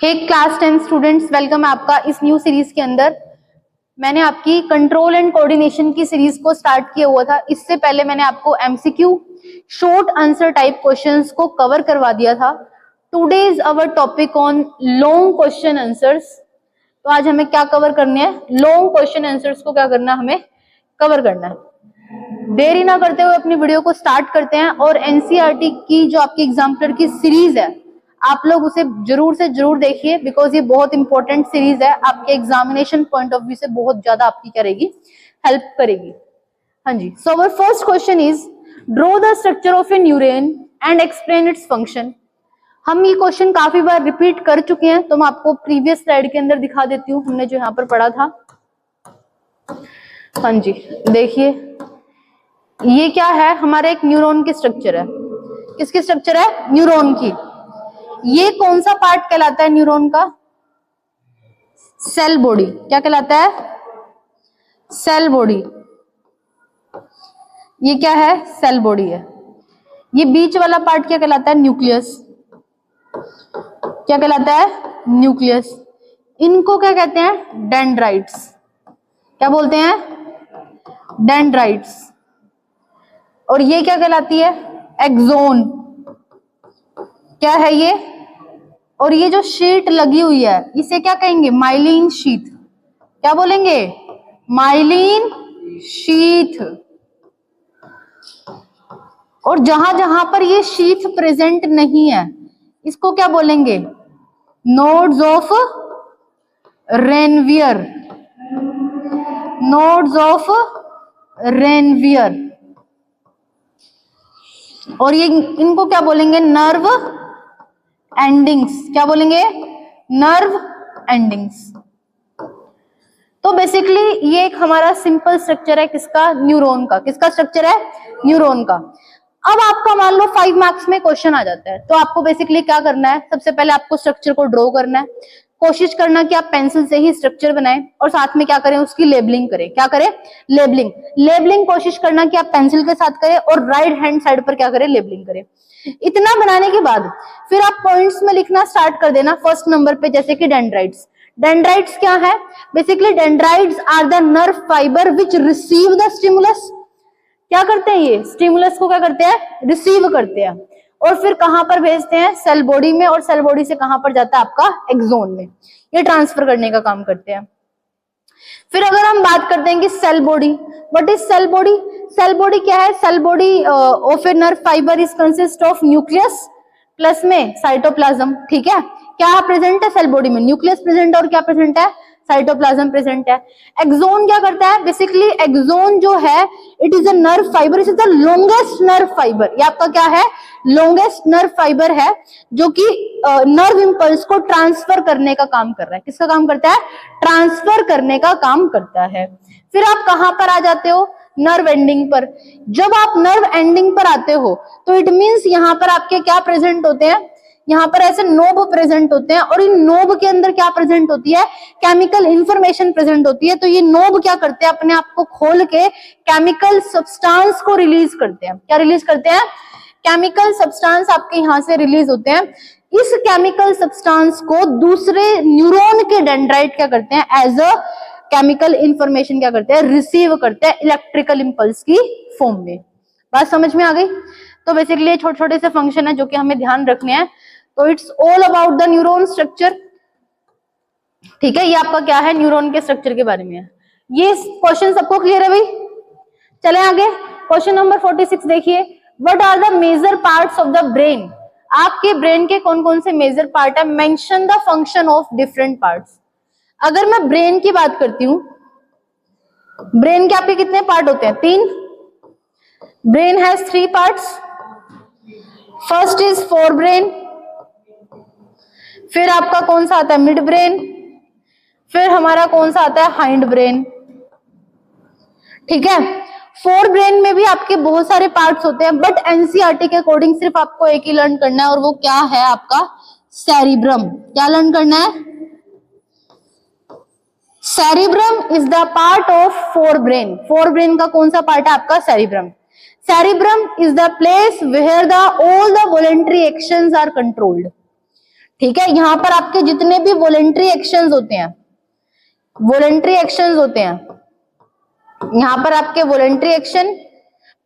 हे class 10 students, welcome है आपका इस न्यू सीरीज के अंदर। मैंने आपकी कंट्रोल एंड कोऑर्डिनेशन की सीरीज को स्टार्ट किया हुआ था। इससे पहले मैंने आपको MCQ short answer type questions को कवर करवा दिया था। Today is our topic on long question answers. तो आज हमें क्या कवर करने हैं? लॉन्ग क्वेश्चन आंसर्स को क्या करना है, हमें कवर करना है। देरी ना करते हुए अपनी वीडियो को स्टार्ट करते हैं और एनसीईआरटी की जो आपकी एग्जाम्पलर की सीरीज है आप लोग उसे जरूर से जरूर देखिए, बिकॉज ये बहुत इंपॉर्टेंट सीरीज है। आपके एग्जामिनेशन पॉइंट ऑफ व्यू से बहुत ज्यादा आपकी करेगी, हेल्प करेगी। हाँ जी, so our first question is draw the structure of a neuron and explain its function. हम ये क्वेश्चन काफी बार रिपीट कर चुके हैं, तो मैं आपको प्रीवियस स्लाइड के अंदर दिखा देती हूँ, हमने जो यहाँ पर पढ़ा था। हाँ जी, देखिए ये क्या है, हमारे एक न्यूरॉन की स्ट्रक्चर है। किसकी स्ट्रक्चर है? न्यूरॉन की। ये कौन सा पार्ट कहलाता है न्यूरॉन का? Cell body. क्या कहलाता है? Cell body. ये क्या है? सेल बॉडी है। ये बीच वाला पार्ट क्या कहलाता है? न्यूक्लियस। क्या कहलाता है? न्यूक्लियस। इनको क्या कहते हैं? डेंड्राइट्स। क्या बोलते हैं? डेंड्राइट्स। और ये क्या कहलाती है? एक्सोन। क्या है ये? और ये जो शीट लगी हुई है इसे क्या कहेंगे? Myelin sheath. क्या बोलेंगे? Myelin sheath. और जहां जहां पर ये शीथ प्रेजेंट नहीं है इसको क्या बोलेंगे? Nodes of Ranvier. Nodes of Ranvier. और ये इनको क्या बोलेंगे? Nerve endings. क्या बोलेंगे? Nerve endings. तो बेसिकली ये एक हमारा सिंपल स्ट्रक्चर है किसका? न्यूरॉन का। किसका स्ट्रक्चर है? न्यूरॉन का। अब आपका मान लो 5 मार्क्स में क्वेश्चन आ जाता है, तो आपको बेसिकली क्या करना है? सबसे पहले आपको स्ट्रक्चर को ड्रॉ करना है। कोशिश करना कि आप पेंसिल से ही स्ट्रक्चर बनाएं और साथ में क्या करें? उसकी लेबलिंग करें। क्या करें? लेबलिंग। लेबलिंग कोशिश करना कि आप पेंसिल के साथ करें और राइट हैंड साइड पर क्या करें? लेबलिंग करें। इतना बनाने के बाद फिर आप पॉइंट्स में लिखना स्टार्ट कर देना फर्स्ट नंबर पे, जैसे कि डेंड्राइट्स। डेंड्राइट्स क्या है? Basically dendrites are the nerve fibre which receive the stimulus. क्या करते हैं? ये स्टिमुलस को क्या करते हैं? रिसीव करते हैं। और फिर कहां पर भेजते हैं? सेल बॉडी में। और सेल बॉडी से कहां पर जाता है? आपका एक्सोन में। ये ट्रांसफर करने का काम करते हैं। फिर अगर हम बात करते हैं कि cell body, what is cell body? Cell body क्या है? Cell body of a nerve fibre is consist of nucleus plus में साइटोप्लाज्म। ठीक है, क्या प्रेजेंट है सेल बॉडी में? न्यूक्लियस प्रेजेंट और क्या प्रेजेंट है? साइटोप्लाज्म प्रेजेंट है। एक्सोन क्या करता है? बेसिकली एक्सोन जो है it is a nerve fibre, it is the longest nerve fibre. ये आपका क्या है? लॉन्गेस्ट नर्व फाइबर है जो कि नर्व इंपल्स को ट्रांसफर करने का काम कर रहा है। किसका काम करता है? ट्रांसफर करने का काम करता है। फिर आप कहां पर आ जाते हो? नर्व एंडिंग पर। जब आप नर्व एंडिंग पर आते हो तो इट मींस यहां पर आपके क्या प्रेजेंट होते हैं? यहाँ पर ऐसे नोब प्रेजेंट होते हैं और इन नोब के अंदर क्या प्रेजेंट होती है? केमिकल इंफॉर्मेशन प्रेजेंट होती है। तो ये नोब क्या करते हैं? अपने आप को खोल के केमिकल सब्सटेंस को रिलीज करते हैं। क्या रिलीज करते हैं? केमिकल सब्सटेंस आपके यहाँ से रिलीज होते हैं। इस केमिकल सब्सटेंस को दूसरे न्यूरॉन के डेंड्राइट क्या करते हैं? एज अ केमिकल इंफॉर्मेशन क्या करते हैं? रिसीव करते हैं इलेक्ट्रिकल इंपल्स की फॉर्म में। बात समझ में आ गई? तो बेसिकली छोटे छोटे से फंक्शन है जो कि हमें ध्यान रखने हैं। तो it's all about the neuron structure. ठीक है, ये आपका क्या है? न्यूरॉन के स्ट्रक्चर के बारे में है। ये क्वेश्चन सबको क्लियर है भाई? चले आगे। क्वेश्चन नंबर 46 देखिए, what are the major parts of the brain? आपके ब्रेन के कौन कौन से मेजर पार्ट है? Mention the function of different parts. अगर मैं ब्रेन की बात करती हूं, ब्रेन के आपके कितने पार्ट होते हैं? 3। Brain has 3 parts. First is fore brain, फिर आपका कौन सा आता है? मिड ब्रेन, फिर हमारा कौन सा आता है? Hind brain. ठीक है, फोर ब्रेन में भी आपके बहुत सारे पार्ट्स होते हैं, बट एनसीईआरटी के अकॉर्डिंग सिर्फ आपको एक ही लर्न करना है और वो क्या है? आपका सेरिब्रम। क्या लर्न करना है? Cerebrum is the part of fore brain. Fore brain का कौन सा पार्ट है? आपका cerebrum. Cerebrum is the place where all the voluntary actions are controlled. ठीक है, यहाँ पर आपके जितने भी वॉलेंट्री एक्शंस होते हैं, वॉलेंट्री एक्शंस होते हैं, यहाँ पर आपके वॉलेंट्री एक्शन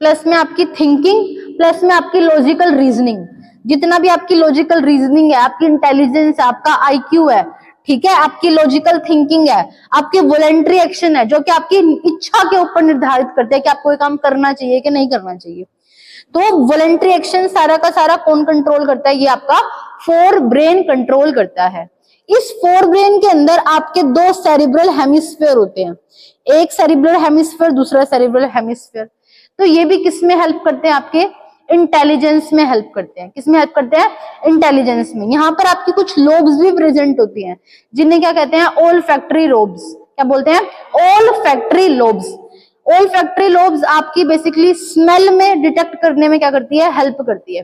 प्लस में आपकी थिंकिंग प्लस में आपकी लॉजिकल रीजनिंग, जितना भी आपकी लॉजिकल रीजनिंग है, आपकी इंटेलिजेंस है, आपका आईक्यू है, ठीक है, आपकी लॉजिकल थिंकिंग है, आपके वॉलेंट्री एक्शन है, जो कि आपकी इच्छा के ऊपर निर्धारित करते हैं कि आपको ये काम करना चाहिए कि नहीं करना चाहिए। तो वॉलेंट्री एक्शन सारा का सारा कौन कंट्रोल करता है? ये आपका फोर ब्रेन कंट्रोल करता है। इस फोर ब्रेन के अंदर आपके दो सेरिब्रल हेमिस्फीयर होते हैं, एक सेरिब्रल हेमिस्फीयर, दूसरा सेरिब्रल हेमिस्फीयर। तो ये भी किस में हेल्प करते हैं? आपके इंटेलिजेंस में हेल्प करते हैं। किस में हेल्प करते हैं? इंटेलिजेंस में। यहाँ पर आपकी कुछ लोब्स भी प्रेजेंट होती हैं, जिन्हें क्या कहते हैं? Olfactory lobes. क्या बोलते हैं? Olfactory lobes. ओल्फैक्टरी लोब्स आपकी बेसिकली स्मेल में डिटेक्ट करने में क्या करती है? हेल्प करती है।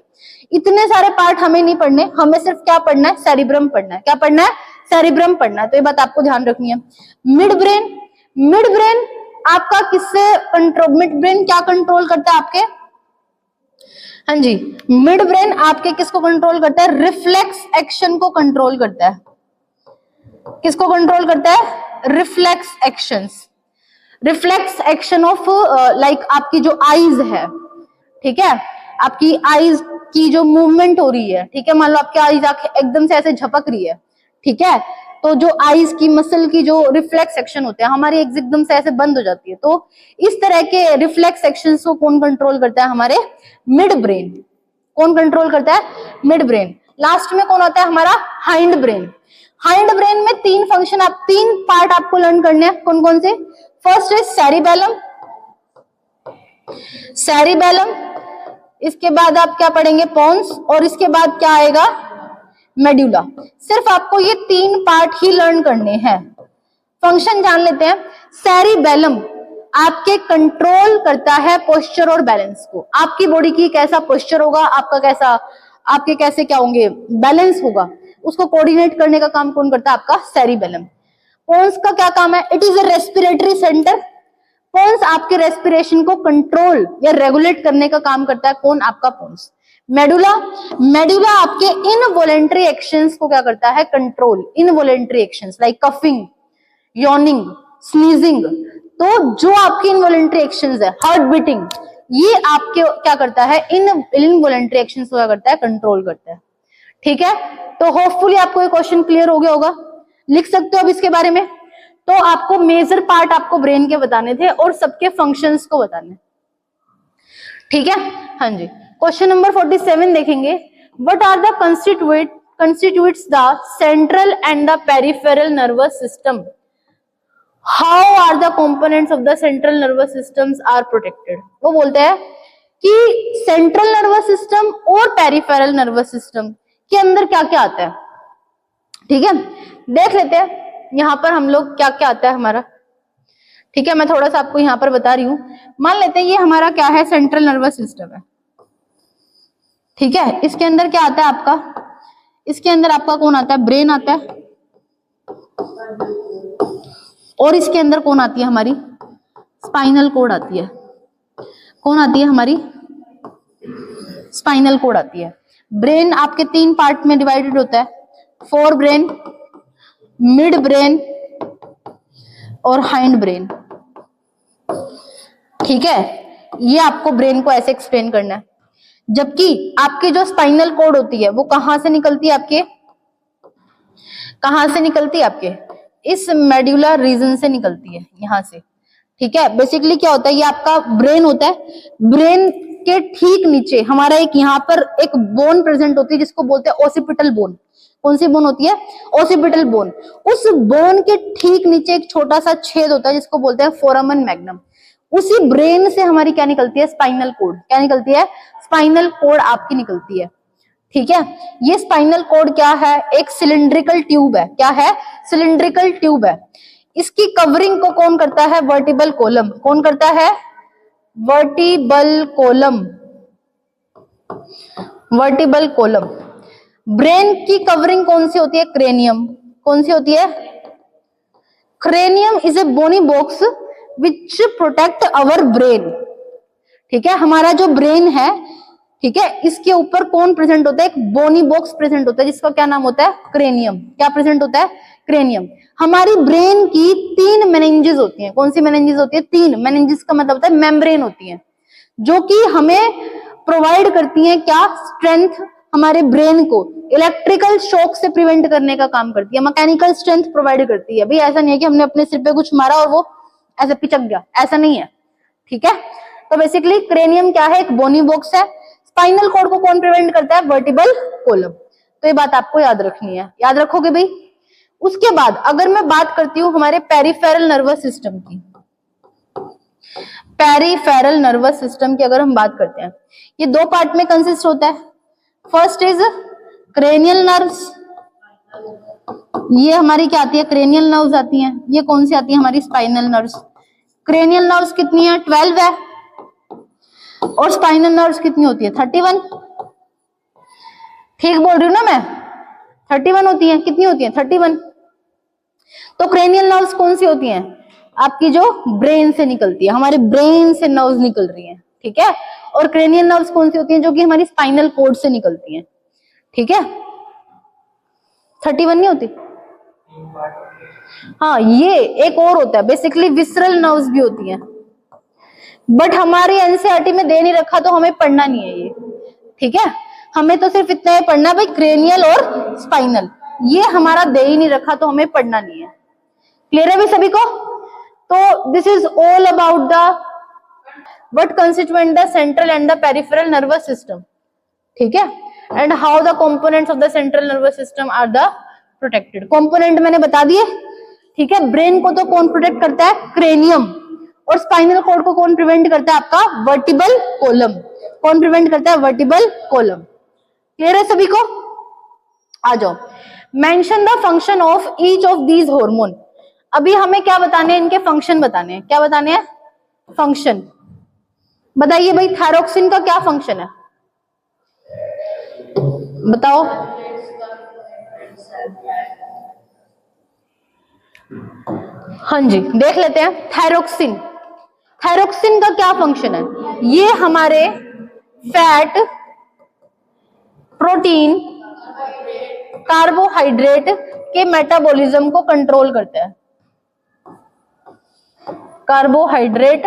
इतने सारे पार्ट हमें नहीं पढ़ने, हमें सिर्फ क्या पढ़ना है? सेरिब्रम पढ़ना है। क्या पढ़ना है? सेरिब्रम पढ़ना है। तो ये बात आपको ध्यान रखनी है। मिड ब्रेन, मिड ब्रेन आपका किससे कंट्रोल, मिड ब्रेन क्या कंट्रोल करता है आपके? हाँ जी, मिड ब्रेन आपके किसको कंट्रोल करता है? रिफ्लेक्स एक्शन को कंट्रोल करता है। किसको कंट्रोल करता है? Reflex actions. Reflex action of like आपकी जो आईज है, ठीक है, आपकी आईज की जो मूवमेंट हो रही है, ठीक है, मान लो आपकी आईज एकदम से ऐसे झपक रही है, ठीक है, तो जो आईज की मसल की जो रिफ्लेक्स एक्शन होते हैं, हमारी एकदम से ऐसे बंद हो जाती है। तो इस तरह के रिफ्लेक्स एक्शंस को कौन कंट्रोल करता है? हमारे मिड ब्रेन। कौन कंट्रोल करता है? Mid brain. लास्ट में कौन आता है? हमारा हाइंड ब्रेन। हाइंड ब्रेन में तीन फंक्शन, आप तीन पार्ट आपको लर्न करने हैं। कौन कौन से? फर्स्ट है सेरिबेलम, सेरिबेलम, इसके बाद आप क्या पढ़ेंगे? पोन्स, और इसके बाद क्या आएगा? मेडुला। सिर्फ आपको ये तीन पार्ट ही लर्न करने हैं। फंक्शन जान लेते हैं। सेरिबेलम आपके कंट्रोल करता है पोस्चर और बैलेंस को। आपकी बॉडी की कैसा पोस्चर होगा, आपका कैसा, आपके कैसे क्या होंगे, बैलेंस होगा, उसको कोऑर्डिनेट करने का काम कौन करता है? आपका सेरिबेलम। पोन्स का क्या काम है? It is a respiratory centre. Pons आपके रेस्पिरेशन को कंट्रोल या रेगुलेट करने का काम करता है। कौन? आपका पोन्स। मेडुला, मेडुला आपके इनवॉलेंटरी एक्शंस को क्या करता है? Control. Involuntary actions like coughing, yawning, sneezing, तो जो आपकी इनवॉलेंटरी एक्शंस है, हार्ट बीटिंग, ये आपके क्या करता है? इनवॉलेंटरी एक्शंस को क्या करता है? कंट्रोल करता है। ठीक है, तो होपफुली आपको ये क्वेश्चन क्लियर हो गया होगा। लिख सकते हो अब इसके बारे में। तो आपको मेजर पार्ट आपको ब्रेन के बताने थे और सबके फंक्शंस को बताने। ठीक है, हाँ जी। क्वेश्चन नंबर 47 देखेंगे। व्हाट आर द constitutes the central and the peripheral nervous system? How are the components of the central nervous systems are protected? वो बोलते हैं कि सेंट्रल नर्वस सिस्टम और पेरिफेरल नर्वस सिस्टम के अंदर क्या क्या आता है। ठीक है, देख लेते हैं यहाँ पर हम लोग क्या क्या आता है हमारा। ठीक है, मैं थोड़ा सा आपको यहाँ पर बता रही हूँ। मान लेते हैं ये हमारा क्या है? सेंट्रल नर्वस सिस्टम है। ठीक है, इसके अंदर क्या आता है आपका? इसके अंदर आपका कौन आता है? ब्रेन आता है। और इसके अंदर कौन आती है? हमारी स्पाइनल कोड आती है। कौन आती है? हमारी स्पाइनल कोड आती है। ब्रेन आपके तीन पार्ट में डिवाइडेड होता है, फोर ब्रेन, मिड ब्रेन और हाइंड ब्रेन। ठीक है, ये आपको ब्रेन को ऐसे एक्सप्लेन करना है। जबकि आपकी जो स्पाइनल कोड होती है वो कहां से निकलती है? आपके कहां से निकलती है? आपके इस मेडुलर रीजन से निकलती है, यहां से। ठीक है, बेसिकली क्या होता है? ये आपका ब्रेन होता है। ब्रेन के ठीक नीचे हमारा एक यहाँ पर एक बोन प्रेजेंट होती है जिसको बोलते हैं ओसिपिटल बोन। कौन सी बोन होती है? Occipital bone. उस बोन के ठीक नीचे एक छोटा सा छेद होता है जिसको बोलते हैं फोरामन मैग्नम। उसी ब्रेन से हमारी क्या निकलती है? Spinal cord. क्या निकलती है? स्पाइनल कोड आपकी निकलती है। ठीक है, ये स्पाइनल कोड क्या है? एक सिलिंड्रिकल ट्यूब है। क्या है? सिलिंड्रिकल ट्यूब है। इसकी कवरिंग को कौन करता है? Vertebral column. कौन करता है? Vertebral column. Vertebral column. Brain की कवरिंग कौन सी होती है? क्रेनियम। कौन सी होती है? Cranium is a bony box which protect our brain. ठीक है, हमारा जो ब्रेन है, ठीक है, इसके ऊपर कौन प्रेजेंट होता है, एक बोनी बॉक्स प्रेजेंट होता है जिसका क्या नाम होता है, क्रेनियम। क्या प्रेजेंट होता है, क्रेनियम। हमारी ब्रेन की 3 मेनिंजेस होती हैं। कौन सी मेनिंजेस होती है, 3। मेनिंजेस का मतलब होता है मेम्ब्रेन होती है, जो कि हमें प्रोवाइड करती हैं क्या, स्ट्रेंथ, हमारे ब्रेन को इलेक्ट्रिकल शॉक से प्रिवेंट करने का काम करती है, मैकेनिकल स्ट्रेंथ प्रोवाइड करती है। भाई ऐसा नहीं है कि हमने अपने सिर पे कुछ मारा और वो ऐसे पिचक गया, ऐसा नहीं है, ठीक है। तो बेसिकली क्रेनियम क्या है, एक बोनी बॉक्स है। स्पाइनल कॉर्ड को कौन प्रिवेंट करता है, वर्टिबल कोलम। तो ये बात आपको याद रखनी है, याद रखोगे भाई। उसके बाद अगर मैं बात करती हूँ हमारे पेरिफेरल नर्वस सिस्टम की, पेरिफेरल नर्वस सिस्टम की अगर हम बात करते हैं, ये 2 पार्ट में कंसिस्ट होता है। फर्स्ट इज क्रेनियल नर्व्स, ये हमारी क्या आती है, क्रेनियल नर्व्स आती हैं। ये कौन सी आती है, हमारी स्पाइनल नर्व्स। क्रेनियल नर्व्स कितनी है, 12 है, और स्पाइनल नर्व्स कितनी होती है, 31। ठीक बोल रही हूँ ना मैं, 31 होती है। कितनी होती है, 31। तो क्रेनियल नर्व्स कौन सी होती हैं, आपकी जो ब्रेन से निकलती है, हमारे ब्रेन से नर्व्स निकल रही हैं, ठीक है। और क्रेनियल नर्व्स कौन सी होती हैं, जो कि हमारी स्पाइनल कॉर्ड से निकलती हैं, ठीक है। 31 नहीं होती। हाँ, ये एक और होता है, बेसिकली विसरल नर्व्स भी होती हैं, बट हमारी एनसीईआरटी में दे नहीं रखा, तो हमें पढ़ना नहीं है ये, ठीक है। हमें तो सिर्फ इतना ही पढ़ना है भाई, क्रेनियल और स्पाइनल, ये हमारा दे ही नहीं रखा, तो हमें पढ़ना नहीं है। क्लियर है भी सभी को। तो this is all about the what constituent the central and the peripheral nervous system, ठीक है, and how the components of the central nervous system are the protected. Component मैंने बता दिए, ठीक है। ब्रेन को तो कौन प्रोटेक्ट करता है, क्रेनियम, और स्पाइनल कॉर्ड को कौन प्रिवेंट करता है, आपका वर्टिबल कोलम। कौन प्रिवेंट करता है, वर्टिबल कोलम। क्लियर है सभी को। आ जाओ, mention the function of each of these hormone. अभी हमें क्या बताने हैं, इनके फंक्शन बताने हैं। क्या बताने हैं, फंक्शन। बताइए भाई, थायरोक्सिन का क्या फंक्शन है, बताओ। हाँ जी, देख लेते हैं। थायरोक्सिन, थायरोक्सिन का क्या फंक्शन है, ये हमारे फैट, प्रोटीन, कार्बोहाइड्रेट के मेटाबॉलिज्म को कंट्रोल करता है। कार्बोहाइड्रेट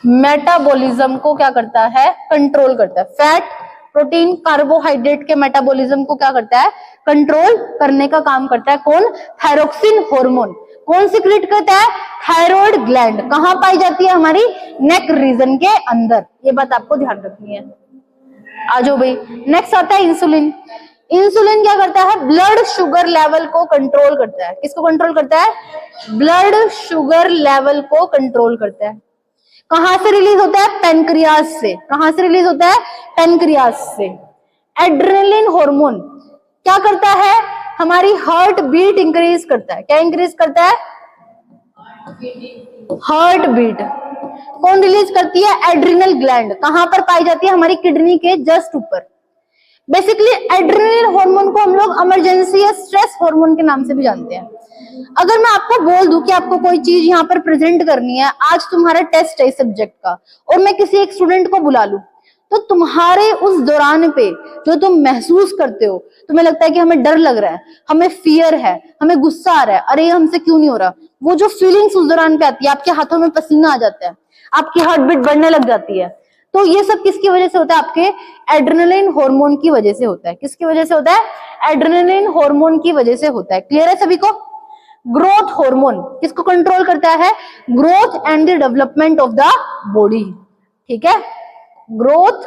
मेटाबॉलिज्म को क्या करता है, कंट्रोल करता है। फैट, प्रोटीन, कार्बोहाइड्रेट के मेटाबॉलिज्म को क्या करता है, कंट्रोल करने का काम करता है कौन, थायरोक्सिन हार्मोन। कौन सिक्रेट करता है, थायराइड ग्लैंड। कहां पाई जाती है, हमारी नेक रीजन के अंदर। ये बात आपको ध्यान रखनी है। आ जाओ भाई, नेक्स्ट आता है इंसुलिन। इंसुलिन क्या करता है, ब्लड शुगर लेवल को कंट्रोल करता है। किसको कंट्रोल करता है, ब्लड शुगर लेवल को कंट्रोल करता है। कहां से रिलीज होता है, पेनक्रियास से। कहां से रिलीज होता है, पेनक्रियास से। एड्रेनलिन हार्मोन क्या करता है, हमारी हार्ट बीट इंक्रीज करता है। क्या इंक्रीज करता है, हार्ट बीट। कौन रिलीज करती है, एड्रिनल ग्लैंड। कहां पर पाई जाती है, हमारी किडनी के जस्ट ऊपर। बेसिकली एड्रेनलिन हार्मोन को हम लोग इमरजेंसी या स्ट्रेस हार्मोन के नाम से भी जानते हैं। अगर मैं आपको बोल दूं कि आपको कोई चीज यहाँ पर प्रेजेंट करनी है, आज तुम्हारा टेस्ट है इस सब्जेक्ट का, और मैं किसी एक स्टूडेंट को बुला लूं, तो तुम्हारे उस दौरान पे जो तुम महसूस करते हो, तुम्हें लगता है कि हमें डर लग रहा है, हमें फियर है, हमें गुस्सा आ रहा है, अरे ये हमसे क्यों नहीं हो रहा, वो जो फीलिंग्स उस दौरान पे आती है, आपके हाथों में पसीना आ जाता है, आपकी हार्ट बीट बढ़ने लग जाती है, तो ये सब किसकी वजह से होता है, आपके एड्रेनलिन हार्मोन की वजह से होता है। किसकी वजह से होता है, एड्रेनलिन हार्मोन की वजह से होता है। क्लियर है सभी को। ग्रोथ हार्मोन किसको कंट्रोल करता है, growth and the development of the body. ठीक है, growth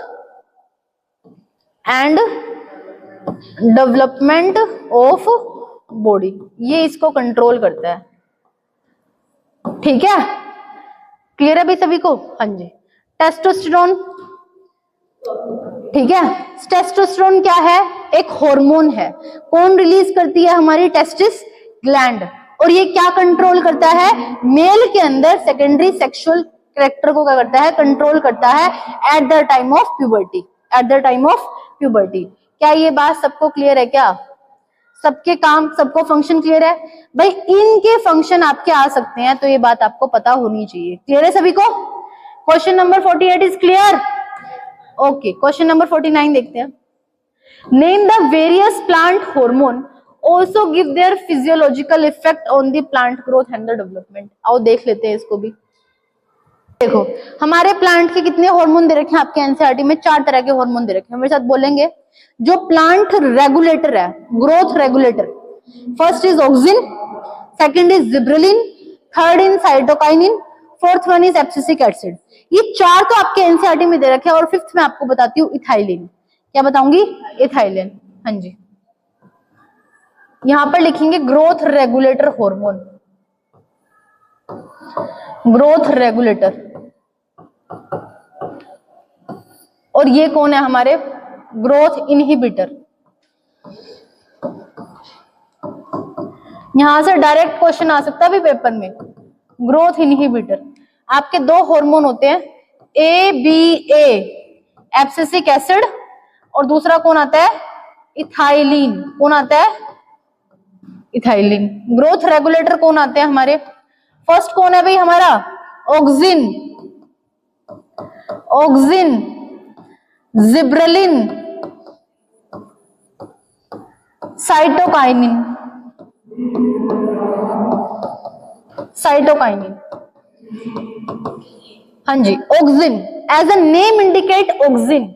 and development of body, ये इसको कंट्रोल करता है। ठीक है, क्लियर है भाई सभी को। हाँ जी, टेस्टोस्टेरोन। ठीक है, टेस्टोस्टेरोन क्या है, एक हार्मोन है। कौन रिलीज करती है, हमारी टेस्टिस ग्लैंड। और ये क्या कंट्रोल करता है, मेल के अंदर सेकेंडरी सेक्सुअल कैरेक्टर को क्या करता है, कंट्रोल करता है at the time of puberty. At the time of puberty. क्या ये बात सबको क्लियर है, क्या सबके काम, सबको फंक्शन क्लियर है भाई। इनके फंक्शन आपके आ सकते हैं, तो ये बात आपको पता होनी चाहिए। क्लियर है सभी को। Question number 48 is clear. Okay, question number 49 देखते हैं। Name the various plant hormone also give their physiological effect on the plant growth and the development. आओ देख लेते हैं इसको भी। देखो हमारे प्लांट के कितने हार्मोन दे रखे हैं आपके एनसीईआरटी में, 4 तरह के हार्मोन दे रखे हैं। मेरे साथ बोलेंगे। जो प्लांट रेगुलेटर है, growth regulator, first is auxin, second is gibberellin, third is cytokinin, fourth one is abscisic acid. ये 4 तो आपके एनसीईआरटी में दे रखे हैं। और फिफ्थ में आपको बताती हूँ इथाइलिन। क्या बताऊंगी? इथाइलिन। हाँ जी, यहां पर लिखेंगे growth regulator hormone, growth regulator. और ये कौन है? हमारे ग्रोथ इनहिबिटर। यहां से डायरेक्ट क्वेश्चन आ सकता है भी पेपर में। ग्रोथ इनहिबिटर आपके 2 हार्मोन होते हैं, ABA एब्सिसिक एसिड, और दूसरा कौन आता है? इथाइलिन। कौन आता है? इथाइलिन। ग्रोथ रेगुलेटर कौन आते हैं हमारे? फर्स्ट कौन है भाई हमारा? Auxin, auxin, gibberellin, cytokinin, cytokinin. हाँ जी, auxin as a name indicate auxin.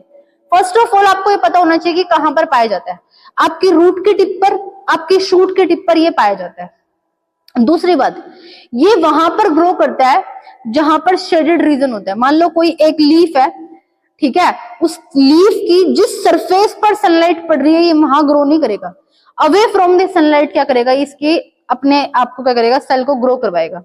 First of all आपको ये पता होना चाहिए कि कहां पर पाया जाता है। आपकी रूट के टिप पर, आपकी शूट के टिप पर ये पाया जाता है। दूसरी बात, ये वहां पर ग्रो करता है जहां पर शेडेड रीजन होता है। मान लो कोई एक लीफ है, ठीक है, उस लीफ की जिस सरफेस पर सनलाइट पड़ रही है ये वहां ग्रो नहीं करेगा। अवे फ्रॉम द सनलाइट क्या करेगा? इसके अपने आप को क्या करेगा? सेल को ग्रो करवाएगा,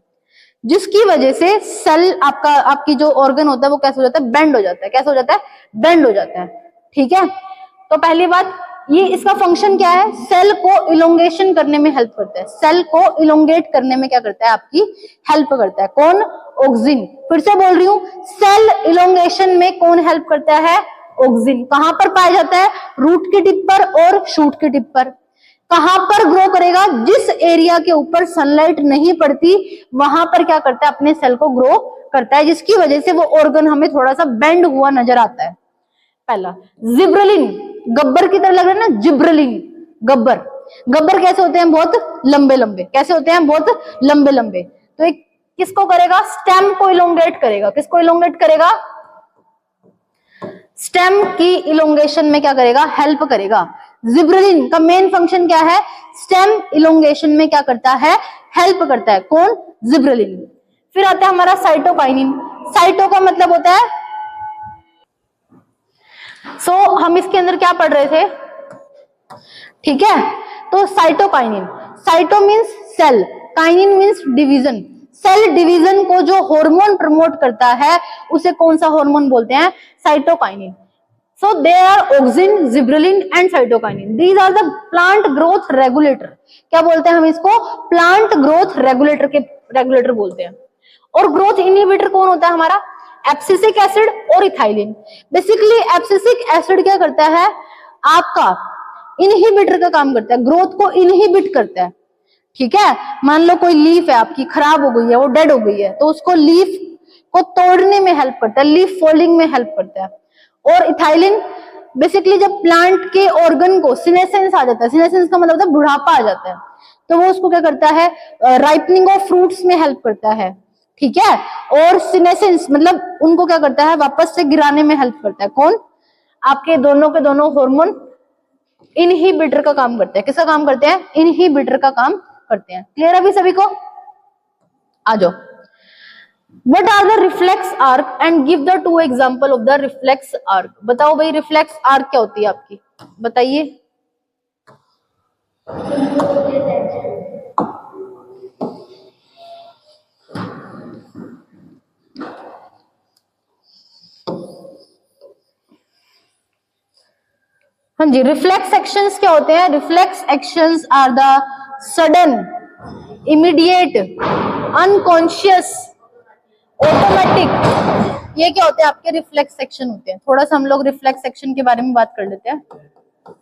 जिसकी वजह से सेल आपका, आपकी जो ऑर्गन होता है वो कैसे हो जाता है? बेंड हो जाता है। कैसे हो जाता है? बेंड हो जाता है। ठीक है, तो पहली बात, ये इसका फंक्शन क्या है? सेल को इलोंगेशन करने में हेल्प करता है। सेल को इलोंगेट करने में क्या करता है? आपकी हेल्प करता है। कौन? ऑक्सिन। फिर से बोल रही हूं, सेल इलोंगेशन में कौन हेल्प करता है? ऑक्सिन। कहां पर पाया जाता है? रूट के टिप पर और शूट के टिप पर। कहां पर ग्रो करेगा? जिस एरिया के ऊपर सनलाइट नहीं पड़ती वहां पर क्या करता है? अपने सेल को ग्रो करता है, जिसकी वजह से वो ऑर्गन हमें थोड़ा सा बेंड हुआ नजर आता है। पहला। जिब्रेलिन, गब्बर की तरह लग रहा है ना, जिब्रेलिन, गब्बर। गब्बर कैसे होते हैं? बहुत लंबे लंबे। कैसे होते हैं? बहुत लंबे लंबे। तो एक किसको करेगा? स्टेम को इलोंगेट करेगा। किसको इलोंगेट करेगा? स्टेम की इलोंगेशन में क्या करेगा? हेल्प करेगा। जिब्रेलिन का मेन फंक्शन क्या है? स्टेम इलोंगेशन में क्या करता है? हेल्प करता है। कौन? जिब्रेलिन। फिर आता है हमारा साइटोकाइनिन। साइटो का मतलब होता है, हम इसके अंदर क्या पढ़ रहे थे? ठीक है, तो cytokinin, cyto means cell, kinin means division. Cell division को जो हार्मोन प्रमोट करता है उसे कौन सा हार्मोन बोलते हैं? Cytokinin. So there are auxin, gibberellin and cytokinin. These are the plant growth regulator. क्या बोलते हैं हम इसको? प्लांट ग्रोथ रेगुलेटर के रेगुलेटर बोलते हैं। और ग्रोथ इनहिबिटर कौन होता है हमारा? एब्सिसिक एसिड और इथाइलिन। बेसिकली एब्सिसिक एसिड क्या करता है? आपका इनहिबिटर का काम करता है, ग्रोथ को इनहिबिट करता है। ठीक है, मान लो कोई लीफ है आपकी, खराब हो गई है, वो डेड हो गई है, तो उसको लीफ को तोड़ने में हेल्प करता है, लीफ फोल्डिंग में हेल्प करता है। और इथाइलिन बेसिकली जब प्लांट के ऑर्गन को सीनेसेंस आ जाता है, सीनेसेंस का मतलब होता है बुढ़ापा आ जाता है, तो वो उसको क्या करता है? राइपनिंग ऑफ फ्रूट्स में हेल्प करता है। ठीक है, और सीनेसेंस मतलब उनको क्या करता है? वापस से गिराने में हेल्प करता है। कौन? आपके दोनों के दोनों हार्मोन इनहिबिटर का काम करते हैं। किसका काम करते हैं? इनहिबिटर का काम करते हैं। क्लियर अभी सभी को? आ जाओ। What are the reflex arc and give the 2 example of the reflex arc. बताओ भाई reflex arc क्या होती है आपकी? बताइए। हाँ जी, रिफ्लेक्स एक्शंस क्या होते हैं? Reflex actions are the sudden, immediate, unconscious, automatic. ये क्या होते हैं? आपके रिफ्लेक्स एक्शन होते हैं। थोड़ा सा हम लोग रिफ्लेक्स एक्शन के बारे में बात कर लेते हैं।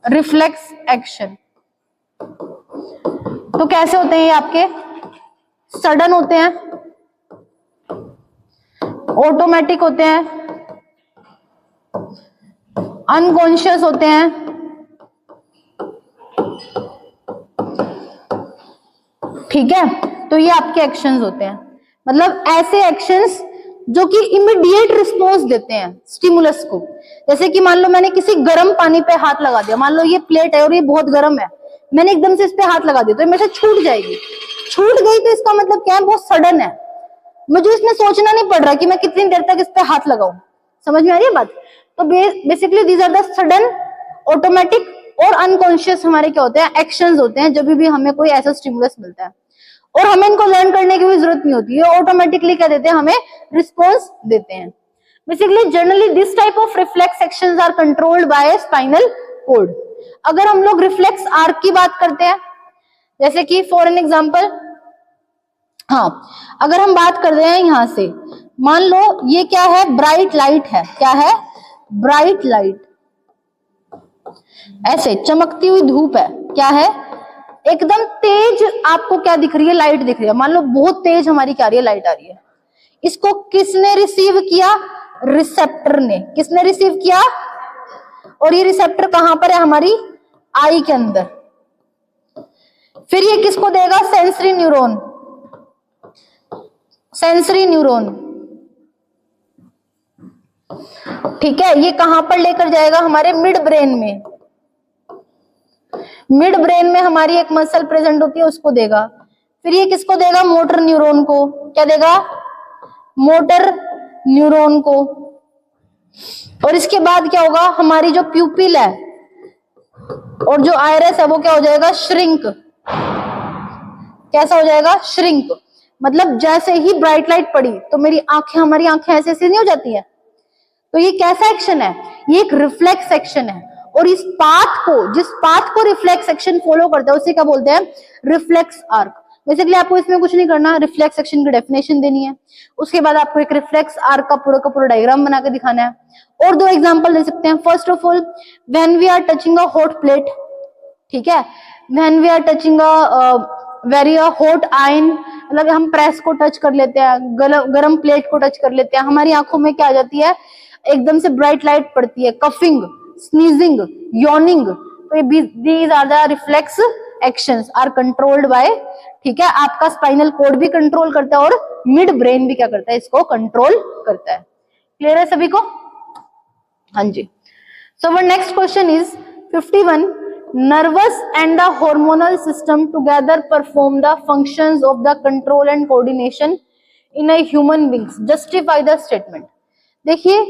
रिफ्लेक्स एक्शन तो कैसे होते हैं? ये आपके सडन होते हैं, ऑटोमेटिक होते हैं, अनकॉन्शियस होते हैं, ठीक है। तो ये आपके एक्शंस होते हैं, मतलब ऐसे एक्शंस जो कि इमीडिएट रिस्पॉन्स देते हैं स्टिमुलस को। जैसे कि मान लो मैंने किसी गर्म पानी पे हाथ लगा दिया, मान लो ये प्लेट है और ये बहुत गर्म है, मैंने एकदम से इस पे हाथ लगा दिया तो ये मेरे से छूट जाएगी। छूट गई तो इसका मतलब क्या है, बहुत सडन है, मुझे इसमें सोचना नहीं पड़ रहा कि मैं कितनी देर तक इस पे हाथ लगाऊं। समझ में आ रही है बात? तो basically these are the sudden, automatic और अनकॉन्शियस हमारे क्या होते हैं, एक्शंस होते हैं जब भी हमें कोई ऐसा स्टिमुलस मिलता है। और हमें इनको लर्न करने की भी जरूरत नहीं होती, ये ऑटोमेटिकली क्या देते हैं, हमें रिस्पॉन्स देते हैं। Basically generally this type of reflex actions are controlled by spinal cord. अगर हम लोग रिफ्लेक्स आर्क की बात करते हैं, जैसे कि फॉर एन एग्जांपल, हाँ अगर हम बात कर रहे हैं यहां से, मान लो ये क्या है, ब्राइट लाइट है, क्या है, ब्राइट लाइट, ऐसे चमकती हुई धूप है, क्या है, एकदम तेज आपको क्या दिख रही है, लाइट दिख रही है। मान लो बहुत तेज हमारी क्या आ रही है, लाइट आ रही है। इसको किसने रिसीव किया, रिसेप्टर ने। किसने रिसीव किया, और ये रिसेप्टर कहां पर है, हमारी आई के अंदर। फिर ये किसको देगा, सेंसरी न्यूरॉन, सेंसरी न्यूरॉन, ठीक है। ये कहां पर लेकर जाएगा, हमारे मिड ब्रेन में। मिड ब्रेन में हमारी एक मसल प्रेजेंट होती है, उसको देगा। फिर ये किसको देगा, मोटर न्यूरॉन को। क्या देगा, मोटर न्यूरॉन को। और इसके बाद क्या होगा, हमारी जो प्यूपिल है और जो आयरस है वो क्या हो जाएगा, श्रिंक। कैसा हो जाएगा, श्रिंक। मतलब जैसे ही ब्राइट लाइट पड़ी तो मेरी आंखें, हमारी आंखें ऐसे ऐसे नहीं हो जाती है। तो ये कैसा एक्शन है, ये एक रिफ्लेक्स एक्शन है। और इस पाथ को, जिस पाथ को रिफ्लेक्स एक्शन फॉलो करता है उसे क्या बोलते हैं, रिफ्लेक्स आर्क। बेसिकली आपको इसमें कुछ नहीं करना, रिफ्लेक्स एक्शन की डेफिनेशन देनी है, उसके बाद आपको एक रिफ्लेक्स आर्क का पूरा डायग्राम बना के दिखाना है। और दो एग्जांपल दे सकते हैं। First of all, when we are touching a hot plate, ठीक है, when we are touching a very hot iron, मतलब हम प्रेस को टच कर लेते हैं, गरम प्लेट को टच कर लेते हैं, हमारी आंखों में क्या आ जाती है, एकदम से ब्राइट लाइट पड़ती है, कफिंग, स्नीजिंग, यॉर्निंग। तो these are the reflex actions are controlled by, ठीक है। आपका स्पाइनल कॉर्ड भी कंट्रोल करता है और मिड ब्रेन भी क्या करता है, इसको कंट्रोल करता है। क्लियर है सभी को? हाँ जी। So our next question is 51. Nervous and the hormonal system together perform the functions of the control and coordination in a human beings. Justify the statement. देखिए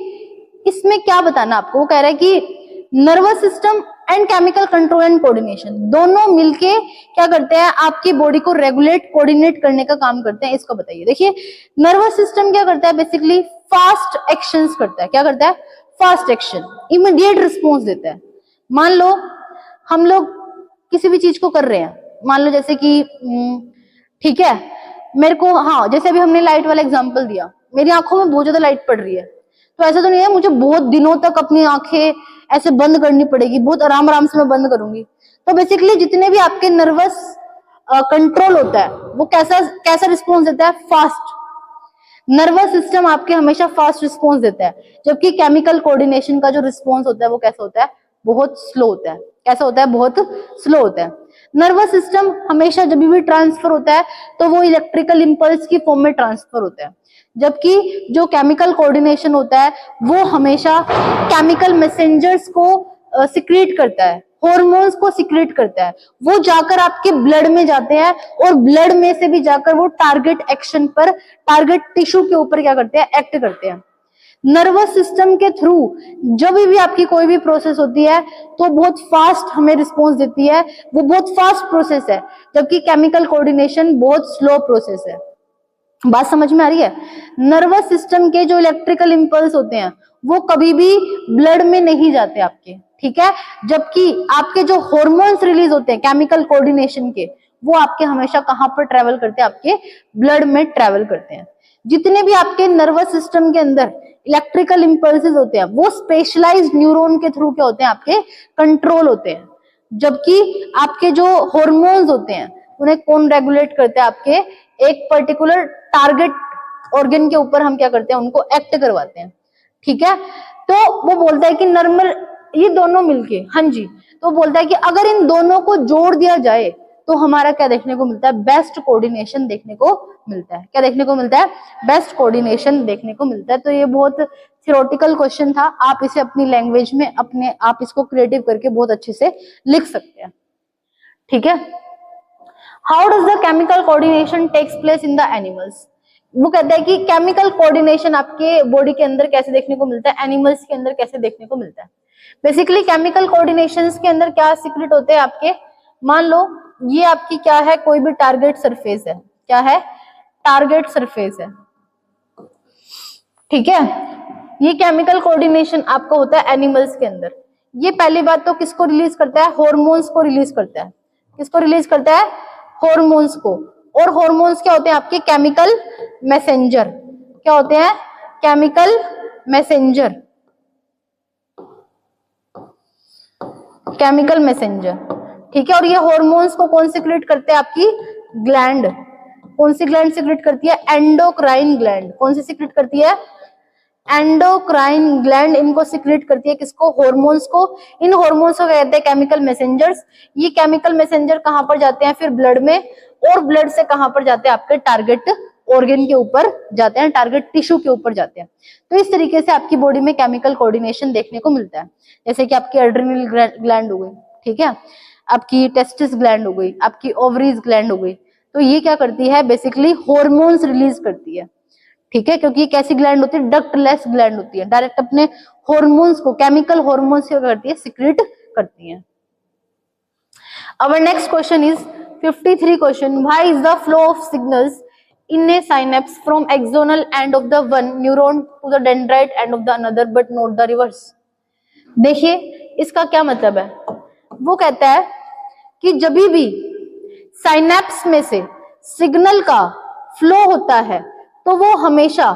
इसमें क्या बताना आपको, वो कह रहा है कि nervous system and chemical control and coordination दोनों मिलके क्या करते हैं, आपकी बॉडी को रेगुलेट, कोऑर्डिनेट करने का काम करते हैं। इसको बताइए। देखिए नर्वस सिस्टम क्या करता है, बेसिकली फास्ट एक्शंस करता है। क्या करता है, फास्ट एक्शन, इमीडिएट रिस्पॉन्स देता है। मान लो हम लोग किसी भी चीज को कर रहे हैं, मान लो जैसे कि ठीक है, मेरे को, हाँ जैसे अभी हमने लाइट वाला एग्जांपल दिया, मेरी आंखों में बहुत ज्यादा लाइट पड़ रही है, तो ऐसा तो नहीं है मुझे बहुत दिनों तक अपनी आंखें ऐसे बंद करनी पड़ेगी, बहुत आराम आराम से मैं बंद करूंगी। तो बेसिकली जितने भी आपके नर्वस कंट्रोल होता है वो कैसा कैसा रिस्पॉन्स देता है, फास्ट। नर्वस सिस्टम आपके हमेशा फास्ट रिस्पॉन्स देता है, जबकि केमिकल कोऑर्डिनेशन का जो रिस्पॉन्स होता है वो कैसा होता है, बहुत स्लो होता है। कैसा होता है, बहुत स्लो होता है। नर्वस सिस्टम हमेशा जब भी ट्रांसफर होता है तो वो इलेक्ट्रिकल इंपल्स की फॉर्म में ट्रांसफर होता है, जबकि जो केमिकल कोऑर्डिनेशन होता है वो हमेशा केमिकल मैसेंजर्स को सिक्रीट करता है, हॉर्मोन्स को सिक्रीट करता है। वो जाकर आपके ब्लड में जाते हैं और ब्लड में से भी जाकर वो टारगेट एक्शन पर, टारगेट टिश्यू के ऊपर क्या करते हैं, एक्ट करते हैं। नर्वस सिस्टम के थ्रू जब भी आपकी कोई भी प्रोसेस होती है तो बहुत फास्ट हमें रिस्पॉन्स देती है, वो बहुत फास्ट प्रोसेस है, जबकि केमिकल कोऑर्डिनेशन बहुत स्लो प्रोसेस है। बात समझ में आ रही है? नर्वस सिस्टम के जो इलेक्ट्रिकल इंपल्स होते हैं वो कभी भी ब्लड में नहीं जाते आपके, ठीक है, जबकि आपके जो हॉर्मोन्स रिलीज होते हैं केमिकल कोऑर्डिनेशन के, वो आपके हमेशा कहां पर ट्रेवल करते हैं, आपके ब्लड में ट्रेवल करते हैं। जितने भी आपके नर्वस सिस्टम के अंदर इलेक्ट्रिकल इंपल्सेस होते हैं वो स्पेशलाइज्ड न्यूरॉन के थ्रू क्या होते हैं, आपके कंट्रोल होते हैं, जबकि आपके जो हॉर्मोन्स होते हैं उन्हें कौन रेगुलेट करते हैं, आपके एक पर्टिकुलर टारगेट ऑर्गन के ऊपर हम क्या करते हैं, उनको एक्ट करवाते हैं, ठीक है। तो वो बोलता है कि ये दोनों मिलके, हाँ जी, तो बोलता है कि अगर इन दोनों को जोड़ दिया जाए तो हमारा क्या देखने को मिलता है, बेस्ट कोऑर्डिनेशन देखने को मिलता है। क्या देखने को मिलता है, बेस्ट कोऑर्डिनेशन देखने को मिलता है। तो ये बहुत थ्योरेटिकल क्वेश्चन था, आप इसे अपनी लैंग्वेज में अपने आप इसको क्रिएटिव करके बहुत अच्छे से लिख सकते हैं। ठीक है, how does the chemical coordination takes place in the animals. वो कहता है कि केमिकल कोऑर्डिनेशन आपके बॉडी के अंदर कैसे देखने को मिलता है, एनिमल्स के अंदर कैसे देखने को मिलता है। बेसिकली केमिकल कोऑर्डिनेशंस के अंदर क्या सीक्रेट होते हैं आपके, मान लो ये आपकी क्या है, कोई भी टारगेट सरफेस है, क्या है, टारगेट सरफेस है, ठीक है। ये केमिकल कोऑर्डिनेशन आपका होता है एनिमल्स के अंदर। ये पहली बात तो किसको रिलीज करता है, हॉर्मोन्स को रिलीज करता है। किसको रिलीज करता है, हॉर्मोन्स को। और हॉर्मोन्स क्या होते हैं आपके, केमिकल मैसेंजर। क्या होते हैं, केमिकल मैसेंजर, केमिकल मैसेंजर, ठीक है। और ये हॉर्मोन्स को कौन सिक्रेट करते हैं, आपकी ग्लैंड। कौन सी ग्लैंड सिक्रेट करती है, एंडोक्राइन ग्लैंड। कौन सी सिक्रेट करती है, एंडोक्राइन ग्लैंड इनको सिक्रेट करती है, किसको, हॉर्मोन्स को। इन हॉर्मोन्स को कहते हैं केमिकल मैसेंजर्स। ये केमिकल मैसेंजर कहां पर जाते हैं फिर, ब्लड में, और ब्लड से कहां पर जाते हैं, आपके टारगेट ऑर्गन के ऊपर जाते हैं, टारगेट टिश्यू के ऊपर जाते हैं। तो इस तरीके से आपकी बॉडी में केमिकल कोऑर्डिनेशन देखने को मिलता है। जैसे कि आपकी एड्रिनल ग्लैंड हो गई, ठीक है, आपकी टेस्टिस ग्लैंड हो गई, आपकी ओवरीज ग्लैंड हो गई। तो ये क्या करती है, बेसिकली हॉर्मोन्स रिलीज करती है, ठीक है, क्योंकि एक ऐसी ग्लैंड होती है, डक्टलेस ग्लैंड होती है, डायरेक्ट अपने हॉर्मोन्स को, केमिकल हॉर्मोन्स क्या करती है, सिक्रेट करती है। Our next question is 53 question. Why is the flow of signals in a synapse from axonal end of the one neuron to the dendrite end of the another but not the reverse? देखिए इसका क्या मतलब है, वो कहता है कि जब भी साइनेप्स में से सिग्नल का फ्लो होता है तो वो हमेशा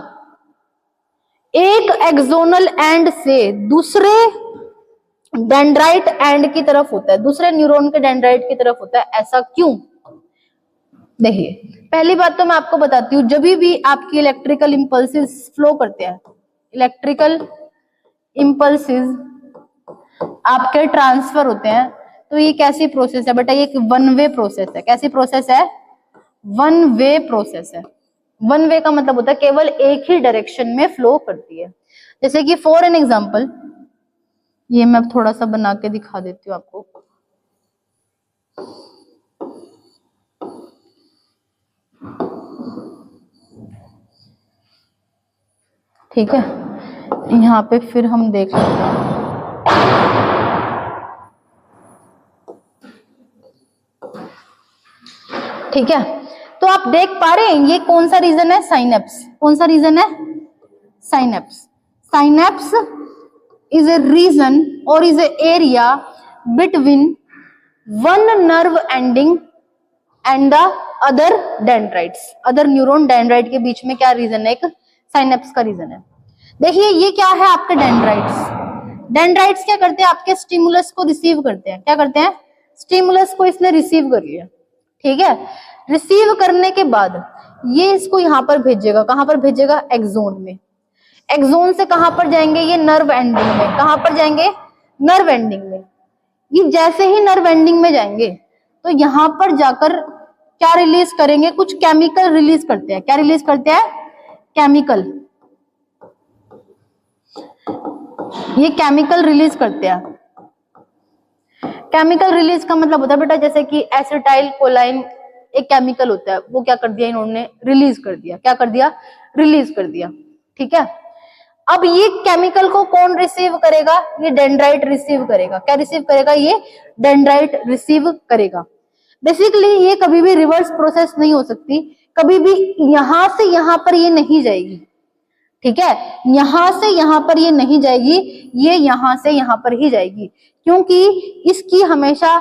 एक एक्सोनल एंड से दूसरे डेंड्राइट एंड की तरफ होता है, दूसरे न्यूरॉन के डेंड्राइट की तरफ होता है। ऐसा क्यों, देखिए पहली बात तो मैं आपको बताती हूँ, जब भी आपकी इलेक्ट्रिकल इंपल्सेस फ्लो करते हैं, इलेक्ट्रिकल इंपल्सेस आपके ट्रांसफर होते हैं, तो ये कैसी प्रोसेस है बेटा, ये एक वन वे प्रोसेस है। कैसी प्रोसेस है, वन वे प्रोसेस है। वन वे का मतलब होता है केवल एक ही डायरेक्शन में फ्लो करती है। जैसे कि फॉर एन एग्जांपल, ये मैं थोड़ा सा बना के दिखा देती हूँ आपको। ठीक है, यहाँ पे फिर हम देख लेते हैं। ठीक है, तो आप देख पा रहे हैं ये कौन सा रीजन है, साइनेप्स। कौन सा रीजन है, synapse. Synapse is a region or is a area between one nerve ending and the other dendrites, other neuron dendrite के बीच में क्या रीजन है, एक साइनेप्स का रीजन है। देखिए ये क्या है आपके डेंड्राइट्स। डेंड्राइट्स क्या करते हैं, आपके स्टिमुलस को रिसीव करते हैं। क्या करते हैं, स्टिमुलस को इसने रिसीव कर लिया, ठीक है। रिसीव करने के बाद ये इसको यहाँ पर भेजेगा, कहां पर भेजेगा, एक्सोन में। एक्सोन से कहां पर जाएंगे, ये नर्व एंडिंग में। कहां पर जाएंगे, नर्व एंडिंग में। ये जैसे ही नर्व एंडिंग में जाएंगे तो यहां पर जाकर क्या रिलीज करेंगे, कुछ केमिकल रिलीज करते हैं। क्या रिलीज करते हैं, केमिकल। ये केमिकल रिलीज करते हैं। केमिकल रिलीज का मतलब होता है बेटा, जैसे कि एसिटाइल कोलाइन एक केमिकल होता है, वो क्या कर दिया इन्होंने, रिलीज कर दिया। क्या कर दिया, रिलीज कर दिया, ठीक है। अब ये केमिकल को कौन रिसीव करेगा, ये डेंड्राइट रिसीव करेगा। क्या रिसीव करेगा, ये डेंड्राइट रिसीव करेगा। बेसिकली ये कभी भी रिवर्स प्रोसेस नहीं हो सकती, कभी भी यहां से यहां पर ये नहीं जाएगी, ठीक है। यहां से यहां पर ये नहीं जाएगी, ये यहां से यहां पर ही जाएगी, क्योंकि इसकी हमेशा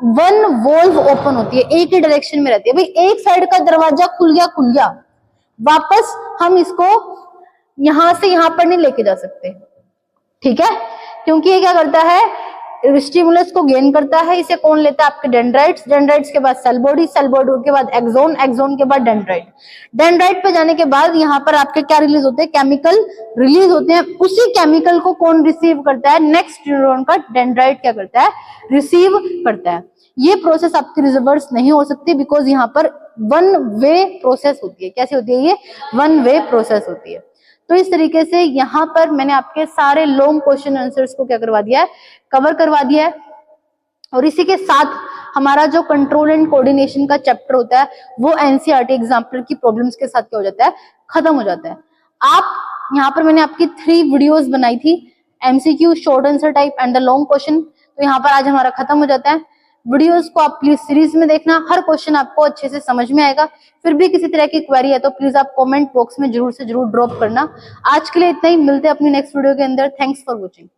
वन वॉल्व ओपन होती है, एक ही डायरेक्शन में रहती है। भाई एक साइड का दरवाजा खुल गया, वापस हम इसको यहां से यहां पर नहीं लेके जा सकते, ठीक है, क्योंकि ये क्या करता है, स्टिमुलस को गेन करता है, इसे कौन लेता है? आपके डेंड्राइट्स, डेंड्राइट्स के बाद सेल बॉडी, सेल बॉडी के बाद एक्सोन, एक्सोन के बाद डेंड्राइट। डेंड्राइट पे जाने के बाद यहाँ पर आपके क्या रिलीज होते हैं? केमिकल रिलीज होते हैं। उसी केमिकल को कौन रिसीव करता है? नेक्स्ट न्यूरॉन का डेंड्राइट क्या करता है? रिसीव करता है। ये प्रोसेस आपकी रिवर्स नहीं हो सकती, बिकॉज यहाँ पर वन वे प्रोसेस होती है। कैसे होती है ये? वन वे प्रोसेस होती है। तो इस तरीके से यहाँ पर मैंने आपके सारे लॉन्ग क्वेश्चन आंसर्स को क्या करवा दिया है? कवर करवा दिया है। और इसी के साथ हमारा जो कंट्रोल एंड कोऑर्डिनेशन का चैप्टर होता है वो एनसीईआरटी एग्जाम्पल की प्रॉब्लम्स के साथ क्या हो जाता है? खत्म हो जाता है। आप यहाँ पर मैंने आपकी 3 वीडियोस बनाई थी, MCQ, short answer type and the long question. तो यहाँ पर आज हमारा खत्म हो जाता है। वीडियोस को आप प्लीज सीरीज में देखना, हर क्वेश्चन आपको अच्छे से समझ में आएगा। फिर भी किसी तरह की क्वेरी है तो प्लीज आप कमेंट बॉक्स में जरूर से जरूर ड्रॉप करना। आज के लिए इतना ही, मिलते हैं अपनी नेक्स्ट वीडियो के अंदर। Thanks for watching.